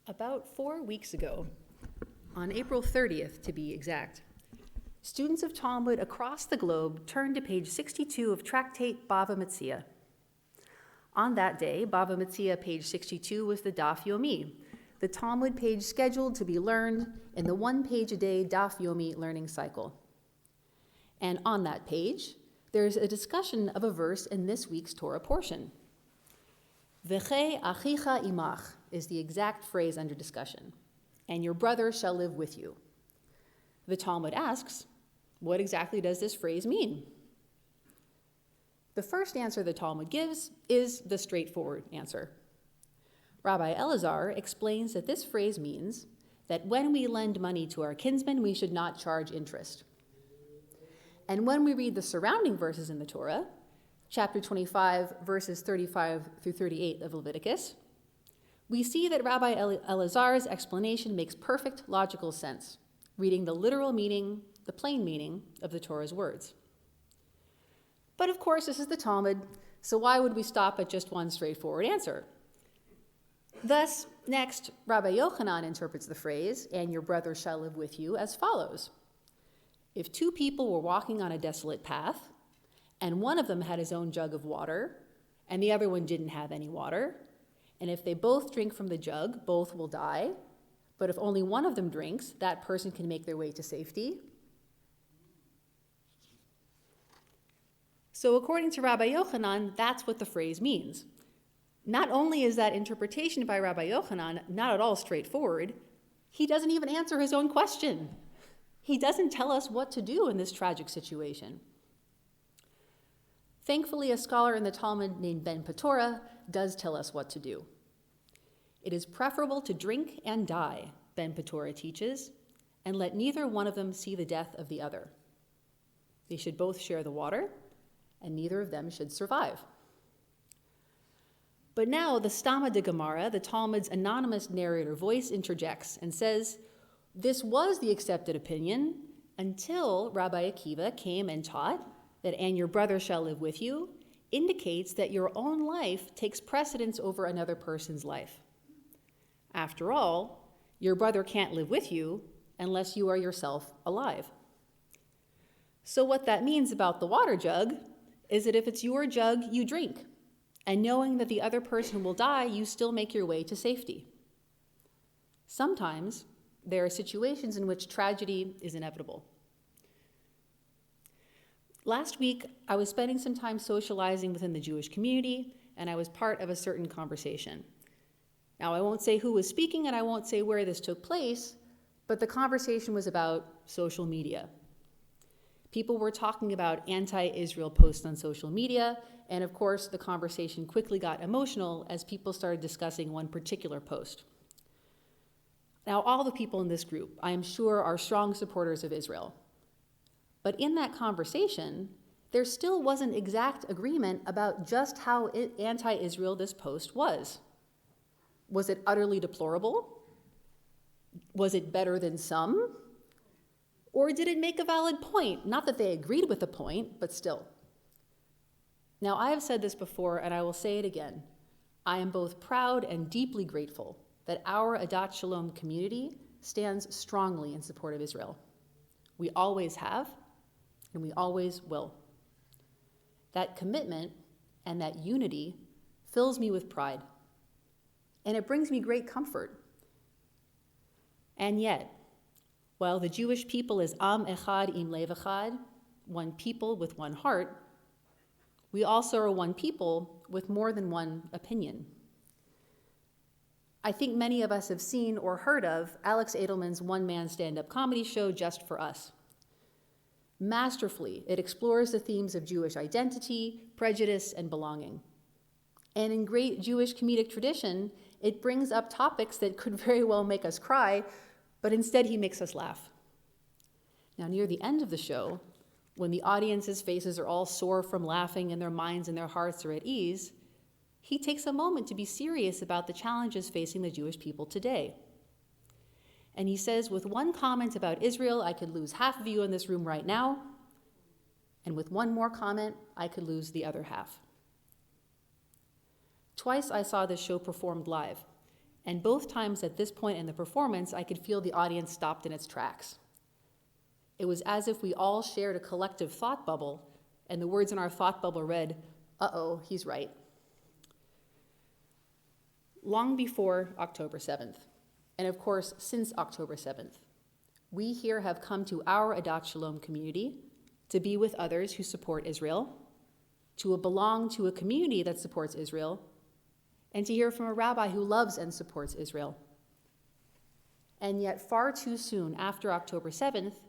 About 4 weeks ago, on April 30th to be exact, students of Talmud across the globe turned to page 62 of Tractate Bava Metzia. On that day, Bava Metzia, page 62, was the Daf Yomi, the Talmud page scheduled to be learned in the one-page-a-day Daf Yomi learning cycle. And on that page, there's a discussion of a verse in this week's Torah portion. V'chei achicha imach is the exact phrase under discussion, and your brother shall live with you. The Talmud asks, what exactly does this phrase mean? The first answer the Talmud gives is the straightforward answer. Rabbi Elazar explains that this phrase means that when we lend money to our kinsmen, we should not charge interest. And when we read the surrounding verses in the Torah, chapter 25, verses 35 through 38 of Leviticus, we see that Rabbi Elazar's explanation makes perfect logical sense, reading the literal meaning, the plain meaning of the Torah's words. But of course, this is the Talmud, so why would we stop at just one straightforward answer? Thus, next, Rabbi Yochanan interprets the phrase, and your brother shall live with you, as follows. If two people were walking on a desolate path, and one of them had his own jug of water, and the other one didn't have any water, and if they both drink from the jug, both will die, but if only one of them drinks, that person can make their way to safety. So according to Rabbi Yochanan, that's what the phrase means. Not only is that interpretation by Rabbi Yochanan not at all straightforward, he doesn't even answer his own question. He doesn't tell us what to do in this tragic situation. Thankfully, a scholar in the Talmud named Ben Potok does tell us what to do. It is preferable to drink and die, Ben Potok teaches, and let neither one of them see the death of the other. They should both share the water, and neither of them should survive. But now the Stama de Gemara, the Talmud's anonymous narrator voice, interjects and says, this was the accepted opinion until Rabbi Akiva came and taught that "and your brother shall live with you" indicates that your own life takes precedence over another person's life. After all, your brother can't live with you unless you are yourself alive. So what that means about the water jug is that if it's your jug, you drink, and knowing that the other person will die, you still make your way to safety. Sometimes there are situations in which tragedy is inevitable. Last week, I was spending some time socializing within the Jewish community, and I was part of a certain conversation. Now, I won't say who was speaking, and I won't say where this took place, but the conversation was about social media. People were talking about anti-Israel posts on social media, and of course, the conversation quickly got emotional as people started discussing one particular post. Now, all the people in this group, I am sure, are strong supporters of Israel. But in that conversation, there still wasn't exact agreement about just how anti-Israel this post was. Was it utterly deplorable? Was it better than some? Or did it make a valid point? Not that they agreed with the point, but still. Now, I have said this before, and I will say it again. I am both proud and deeply grateful that our Adat Shalom community stands strongly in support of Israel. We always have, and we always will. That commitment and that unity fills me with pride, and it brings me great comfort. And yet, while the Jewish people is Am Echad Im Lev Echad, one people with one heart, we also are one people with more than one opinion. I think many of us have seen or heard of Alex Edelman's one-man stand-up comedy show, Just for Us. Masterfully, it explores the themes of Jewish identity, prejudice, and belonging. And in great Jewish comedic tradition, it brings up topics that could very well make us cry, but instead he makes us laugh. Now, near the end of the show, when the audience's faces are all sore from laughing and their minds and their hearts are at ease, he takes a moment to be serious about the challenges facing the Jewish people today. And he says, with one comment about Israel, I could lose half of you in this room right now, and with one more comment, I could lose the other half. Twice I saw this show performed live, And both times at this point in the performance, I could feel the audience stopped in its tracks. It was as if we all shared a collective thought bubble, and the words in our thought bubble read, "Uh-oh, he's right." Long before October 7th, and of course since October 7th, we here have come to our Adat Shalom community to be with others who support Israel, to belong to a community that supports Israel, and to hear from a rabbi who loves and supports Israel. And yet far too soon after October 7th,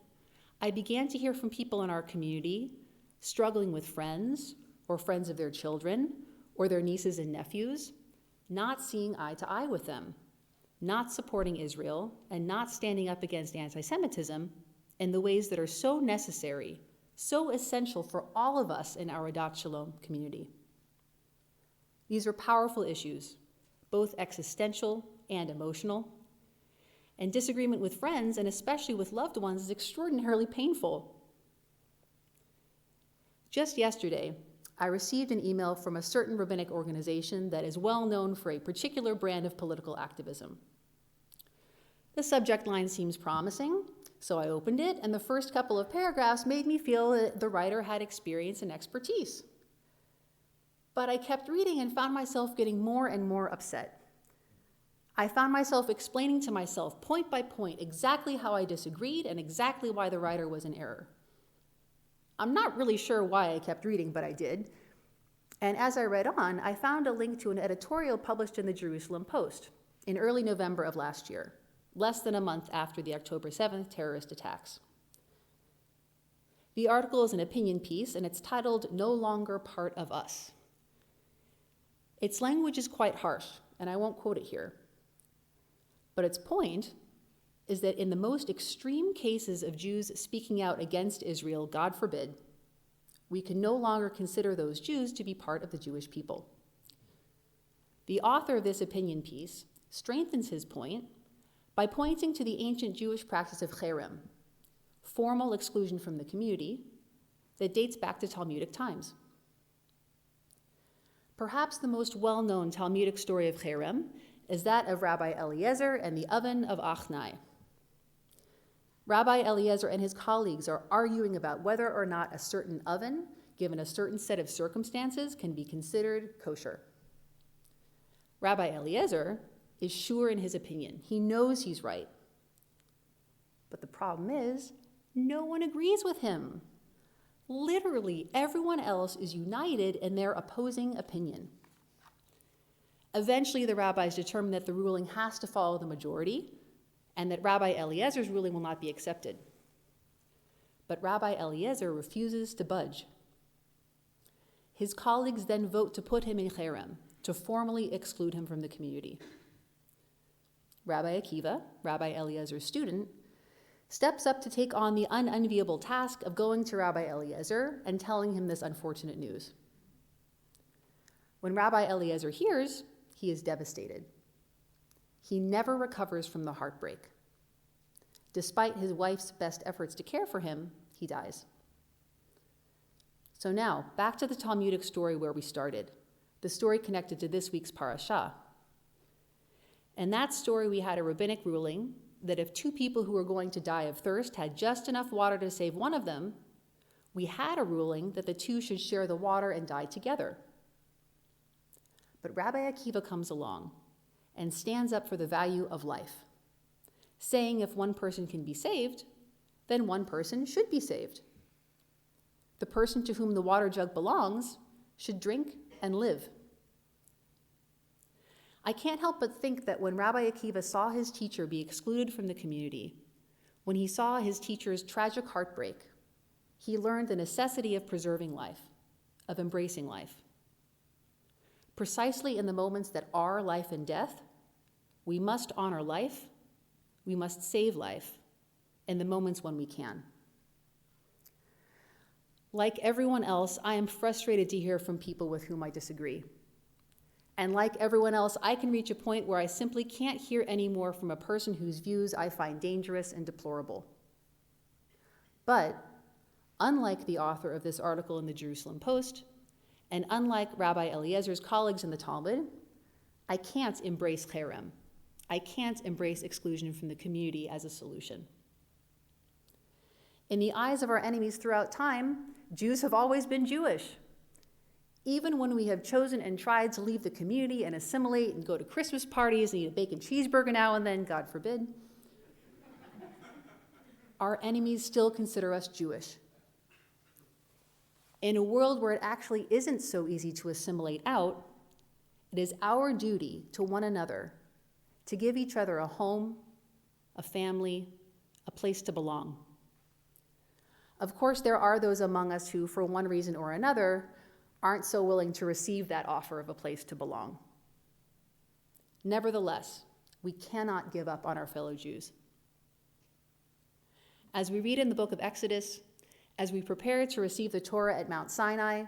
I began to hear from people in our community struggling with friends or friends of their children or their nieces and nephews, not seeing eye to eye with them, not supporting Israel, and not standing up against anti-Semitism in the ways that are so necessary, so essential for all of us in our Adat Shalom community. These are powerful issues, both existential and emotional, and disagreement with friends, and especially with loved ones, is extraordinarily painful. Just yesterday, I received an email from a certain rabbinic organization that is well known for a particular brand of political activism. The subject line seems promising, so I opened it, and the first couple of paragraphs made me feel that the writer had experience and expertise. But I kept reading and found myself getting more and more upset. I found myself explaining to myself point by point exactly how I disagreed and exactly why the writer was in error. I'm not really sure why I kept reading, but I did. And as I read on, I found a link to an editorial published in the Jerusalem Post in early November of last year, less than a month after the October 7th terrorist attacks. The article is an opinion piece, and it's titled "No Longer Part of Us." Its language is quite harsh, and I won't quote it here. But its point is that in the most extreme cases of Jews speaking out against Israel, God forbid, we can no longer consider those Jews to be part of the Jewish people. The author of this opinion piece strengthens his point by pointing to the ancient Jewish practice of cherem, formal exclusion from the community, that dates back to Talmudic times. Perhaps the most well-known Talmudic story of cherem is that of Rabbi Eliezer and the oven of Achnai. Rabbi Eliezer and his colleagues are arguing about whether or not a certain oven, given a certain set of circumstances, can be considered kosher. Rabbi Eliezer is sure in his opinion. He knows he's right. But the problem is, no one agrees with him. Literally, everyone else is united in their opposing opinion. Eventually, the rabbis determine that the ruling has to follow the majority, and that Rabbi Eliezer's ruling will not be accepted. But Rabbi Eliezer refuses to budge. His colleagues then vote to put him in cherem, to formally exclude him from the community. Rabbi Akiva, Rabbi Eliezer's student, steps up to take on the unenviable task of going to Rabbi Eliezer and telling him this unfortunate news. When Rabbi Eliezer hears, he is devastated. He never recovers from the heartbreak. Despite his wife's best efforts to care for him, he dies. So now, back to the Talmudic story where we started, the story connected to this week's parashah. In that story, we had a rabbinic ruling that if two people who were going to die of thirst had just enough water to save one of them, we had a ruling that the two should share the water and die together. But Rabbi Akiva comes along and stands up for the value of life, saying if one person can be saved, then one person should be saved. The person to whom the water jug belongs should drink and live. I can't help but think that when Rabbi Akiva saw his teacher be excluded from the community, when he saw his teacher's tragic heartbreak, he learned the necessity of preserving life, of embracing life. Precisely in the moments that are life and death, we must honor life, we must save life, in the moments when we can. Like everyone else, I am frustrated to hear from people with whom I disagree. And like everyone else, I can reach a point where I simply can't hear anymore from a person whose views I find dangerous and deplorable. But, unlike the author of this article in the Jerusalem Post, and unlike Rabbi Eliezer's colleagues in the Talmud, I can't embrace cherem. I can't embrace exclusion from the community as a solution. In the eyes of our enemies throughout time, Jews have always been Jewish. Even when we have chosen and tried to leave the community and assimilate and go to Christmas parties and eat a bacon cheeseburger now and then, God forbid, our enemies still consider us Jewish. In a world where it actually isn't so easy to assimilate out, it is our duty to one another to give each other a home, a family, a place to belong. Of course, there are those among us who, for one reason or another, aren't so willing to receive that offer of a place to belong. Nevertheless, we cannot give up on our fellow Jews. As we read in the book of Exodus, as we prepare to receive the Torah at Mount Sinai,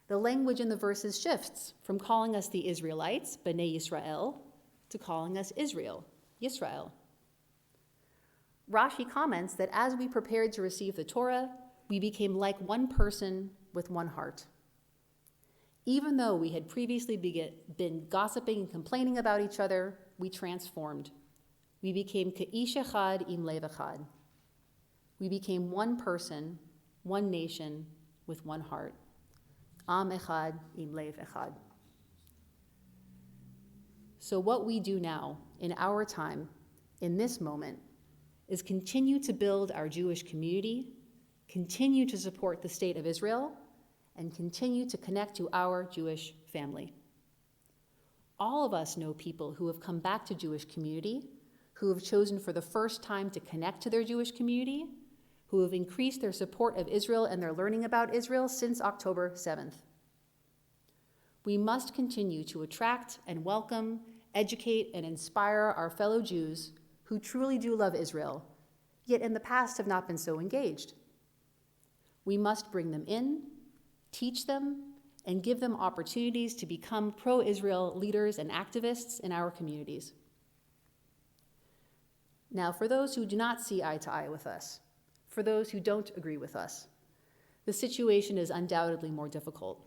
the language in the verses shifts from calling us the Israelites, Bnei Yisrael, to calling us Israel, Yisrael. Rashi comments that as we prepared to receive the Torah, we became like one person with one heart. Even though we had previously been gossiping and complaining about each other, we transformed. We became Ka'ish echad im lev echad. We became one person, one nation, with one heart. Am echad im lev echad. So what we do now, in our time, in this moment, is continue to build our Jewish community, continue to support the state of Israel, and continue to connect to our Jewish family. All of us know people who have come back to Jewish community, who have chosen for the first time to connect to their Jewish community, who have increased their support of Israel and their learning about Israel since October 7th. We must continue to attract and welcome, educate, and inspire our fellow Jews who truly do love Israel, yet in the past have not been so engaged. We must bring them in, teach them, and give them opportunities to become pro-Israel leaders and activists in our communities. Now, for those who do not see eye to eye with us, for those who don't agree with us, the situation is undoubtedly more difficult.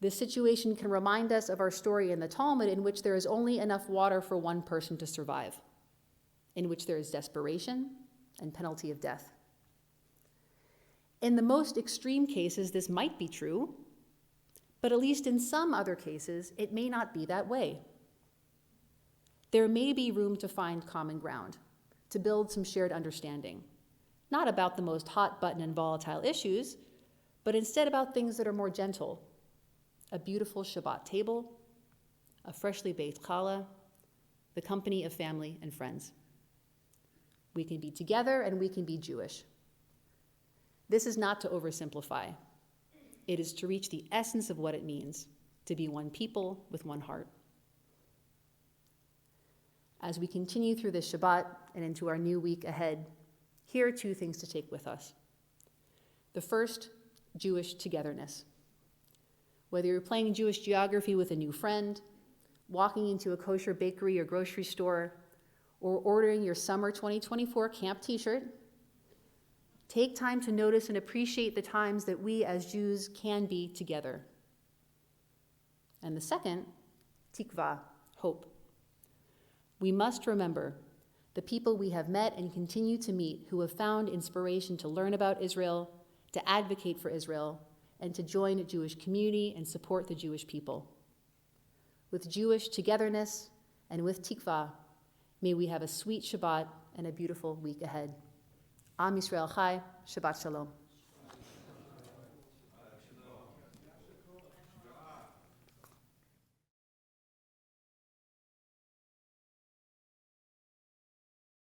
This situation can remind us of our story in the Talmud, in which there is only enough water for one person to survive, in which there is desperation and penalty of death. In the most extreme cases, this might be true, but at least in some other cases, it may not be that way. There may be room to find common ground, to build some shared understanding, not about the most hot button and volatile issues, but instead about things that are more gentle. A beautiful Shabbat table, a freshly baked challah, the company of family and friends. We can be together and we can be Jewish. This is not to oversimplify. It is to reach the essence of what it means to be one people with one heart. As we continue through this Shabbat and into our new week ahead, here are two things to take with us. The first, Jewish togetherness. Whether you're playing Jewish geography with a new friend, walking into a kosher bakery or grocery store, or ordering your summer 2024 camp t-shirt, take time to notice and appreciate the times that we as Jews can be together. And the second, tikva, hope. We must remember the people we have met and continue to meet who have found inspiration to learn about Israel, to advocate for Israel, and to join a Jewish community and support the Jewish people. With Jewish togetherness and with tikva, may we have a sweet Shabbat and a beautiful week ahead. Am Yisrael Chai, Shabbat Shalom.